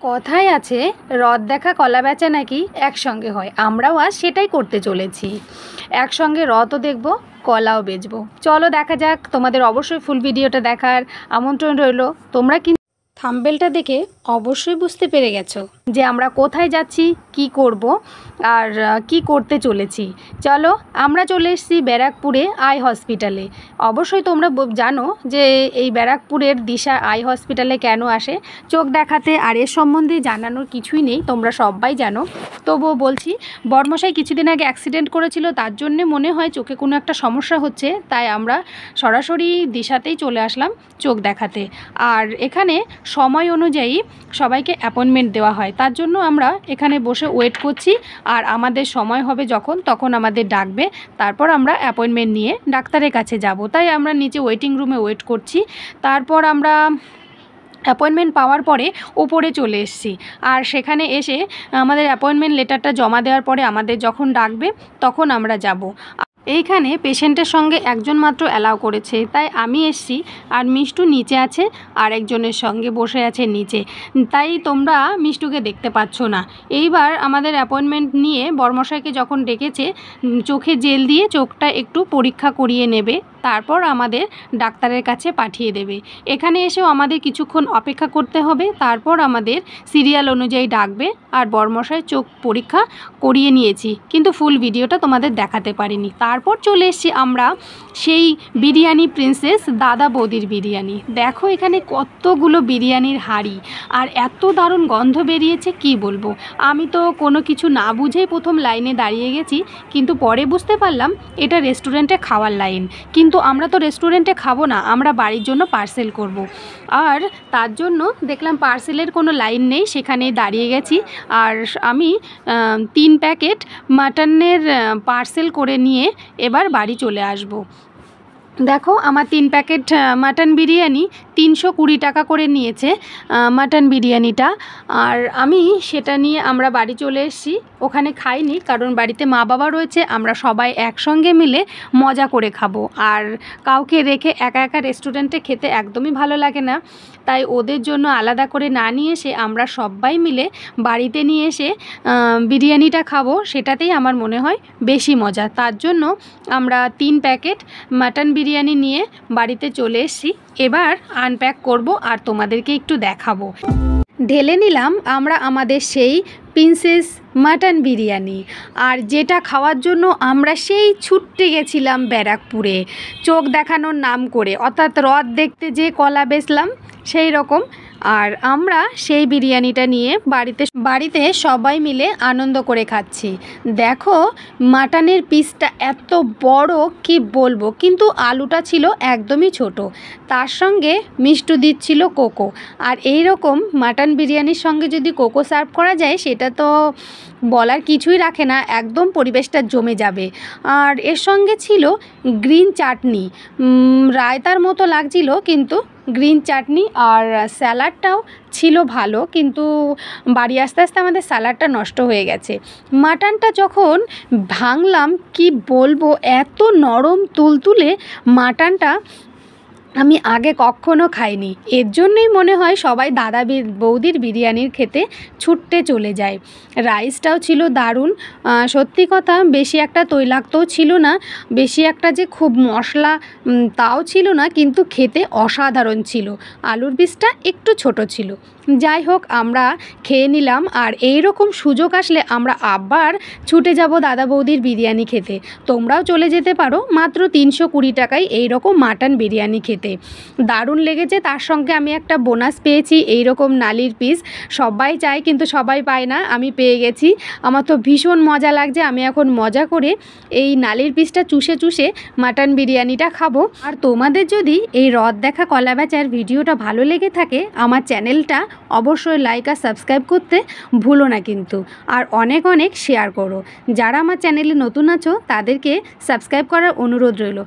কথায় আছে রথ দেখা কলা বেচা নাকি একসঙ্গে হয়। আমরাও আজ সেটাই করতে চলেছি, একসঙ্গে রথও দেখব, কলাও বেচবো। চলো দেখা যাক। তোমাদের অবশ্যই ফুল ভিডিওটা দেখার আমন্ত্রণ রইল। তোমরা কিন্তু থাম্বনেলটা দেখে অবশ্যই বুঝতে পেরে গেছো যে আমরা কোথায় যাচ্ছি, কি করব আর কি করতে চলেছি। চলো, আমরা চলে এসেছি ব্যারাকপুরে আই হসপিটালে। অবশ্যই তোমরা জানো যে এই ব্যারাকপুরের দিশা আই হসপিটালে কেন আসে, চোখ দেখাতে। আর এর সম্বন্ধে জানানোর কিছুই নেই, তোমরা সবাই জানো, তবুও বলছি। বর্মশাই কিছুদিন আগে অ্যাক্সিডেন্ট করেছিল, তার জন্যে মনে হয় চোখে কোনো একটা সমস্যা হচ্ছে, তাই আমরা সরাসরি দিশাতেই চলে আসলাম চোখ দেখাতে। আর এখানে সময় অনুযায়ী সবাইকে অ্যাপয়েন্টমেন্ট দেওয়া হয়, তার জন্য আমরা এখানে বসে ওয়েট করছি। আর আমাদের সময় হবে যখন, তখন আমাদের ডাকবে, তারপর আমরা অ্যাপয়েন্টমেন্ট নিয়ে ডাক্তারের কাছে যাব। তাই আমরা নিচে ওয়েটিং রুমে ওয়েট করছি। তারপর আমরা অ্যাপয়েন্টমেন্ট পাওয়ার পরে ওপরে চলে এসেছি। আর সেখানে এসে আমাদের অ্যাপয়েন্টমেন্ট লেটারটা জমা দেওয়ার পরে আমাদের যখন ডাকবে তখন আমরা যাব। এইখানে পেশেন্টের সঙ্গে একজন মাত্র অ্যালাউ করেছে, তাই আমি এসছি। আর মিষ্টু নিচে আছে, আর একজনের সঙ্গে বসে আছে নিচে, তাই তোমরা মিষ্টুকে দেখতে পাচ্ছ না। এইবার আমাদের অ্যাপয়েন্টমেন্ট নিয়ে বর্মশাইকে যখন ডেকেছে, চোখে জেল দিয়ে চোখটা একটু পরীক্ষা করিয়ে নেবে, তারপর আমাদের ডাক্তারের কাছে পাঠিয়ে দেবে। এখানে এসেও আমাদের কিছুক্ষণ অপেক্ষা করতে হবে, তারপর আমাদের সিরিয়াল অনুযায়ী ডাকবে। আর বর্মশাই চোখ পরীক্ষা করিয়ে নিয়েছি, কিন্তু ফুল ভিডিওটা তোমাদের দেখাতে পারিনি। তারপর চলে এসেছি আমরা সেই বিরিয়ানি প্রিন্সেস দাদা বৌদির বিরিয়ানি। দেখো এখানে কতগুলো বিরিয়ানির হাঁড়ি, আর এত দারুণ গন্ধ বেরিয়েছে কি বলবো। আমি তো কোনো কিছু না বুঝেই প্রথম লাইনে দাঁড়িয়ে গেছি, কিন্তু পরে বুঝতে পারলাম এটা রেস্টুরেন্টে খাওয়ার লাইন। কিন্তু আমরা তো রেস্টুরেন্টে খাবো না, আমরা বাড়ির জন্য পার্সেল করব। আর তার জন্য দেখলাম পার্সেলের কোনো লাইন নেই, সেখানেই দাঁড়িয়ে গেছি। আর আমি 3 প্যাকেট মাটনের পার্সেল করে নিয়ে এবার বাড়ি চলে আসব। দেখো আমার 3 প্যাকেট মাটন বিরিয়ানি 320 টাকা করে নিয়েছে মাটন বিরিয়ানিটা। আর আমি সেটা নিয়ে আমরা বাড়ি চলে এসেছি। ওখানে খাইনি, কারণ বাড়িতে মা বাবা রয়েছে, আমরা সবাই একসঙ্গে মিলে মজা করে খাবো। আর কাউকে রেখে একা একা রেস্টুরেন্টে খেতে একদমই ভালো লাগে না, তাই ওদের জন্য আলাদা করে না নিয়ে এসে আমরা সবাই মিলে বাড়িতে নিয়ে এসে বিরিয়ানিটা খাবো, সেটাতেই আমার মনে হয় বেশি মজা। তার জন্য আমরা 3 প্যাকেট মাটন বিরিয়ানি নিয়ে বাড়িতে চলে এসেছি। এবার আনপ্যাক করব আর তোমাদেরকে একটু দেখাবো। ঢেলে নিলাম আমরা আমাদের সেই প্রিন্সেস মাটন বিরিয়ানি, আর যেটা খাওয়ার জন্য আমরা সেই ছুটতে গেছিলাম ব্যারাকপুরে চোখ দেখানোর নাম করে, অর্থাৎ রথ দেখতে যে কলা বেচলাম সেই রকম। আর আমরা সেই বিরিয়ানিটা নিয়ে বাড়িতে সবাই মিলে আনন্দ করে খাচ্ছি। দেখো মাটনের পিসটা এত বড় কি বলবো, কিন্তু আলুটা ছিল একদমই ছোট, তার সঙ্গে মিষ্টু দিচ্ছিল কোকো। আর এই রকম মাটন বিরিয়ানির সঙ্গে যদি কোকো সার্ভ করা যায়, সেটা তো বলার কিছুই রাখে না, একদম পরিবেশটা জমে যাবে। আর এর সঙ্গে ছিল গ্রিন চাটনি, রায়তার মতো লাগছিল, কিন্তু গ্রিন চাটনি। আর স্যালাডটাও ছিল ভালো, কিন্তু বাড়ি আস্তে আস্তে আমাদের স্যালাডটা নষ্ট হয়ে গেছে। মাটনটা যখন ভাঙলাম কি বলবো, এত নরম তুলতুলে মাটনটা আমি আগে কখনো খাইনি। এর জন্যই মনে হয় সবাই দাদা বৌদির বিরিয়ানির খেতে ছুটতে চলে যায়। রাইসটাও ছিল দারুণ, সত্যি কথা বেশি একটা তৈলাক্তও ছিল না, বেশি একটা যে খুব মশলা তাও ছিল না, কিন্তু খেতে অসাধারণ ছিল। আলুর পিসটা একটু ছোট ছিল। যাই হোক, আমরা খেয়ে নিলাম। আর এই রকম সুযোগ আসলে আমরা আবার ছুটে যাব দাদা বৌদির বিরিয়ানি খেতে। তোমরাও চলে যেতে পারো, মাত্র 320 টাকায় এই রকম মাটন বিরিয়ানি খেতে দারুণ লেগেছে। তার সঙ্গে আমি একটা বোনাস পেয়েছি, এই রকম নালির পিস। সবাই চায় কিন্তু সবাই পায় না, আমি পেয়ে গেছি। আমার তো ভীষণ মজা লাগছে। আমি এখন মজা করে এই নালির পিসটা চুষে চুষে মাটন বিরিয়ানিটা খাবো। আর তোমাদের যদি এই রথ দেখা কলা বেচার ভিডিওটা ভালো লেগে থাকে, আমার চ্যানেলটা অবশ্যই লাইক আর সাবস্ক্রাইব করতে ভুলো না কিন্তু। আর অনেক অনেক শেয়ার করো। যারা আমার চ্যানেলে নতুন আছো তাদেরকে সাবস্ক্রাইব করার অনুরোধ রইল।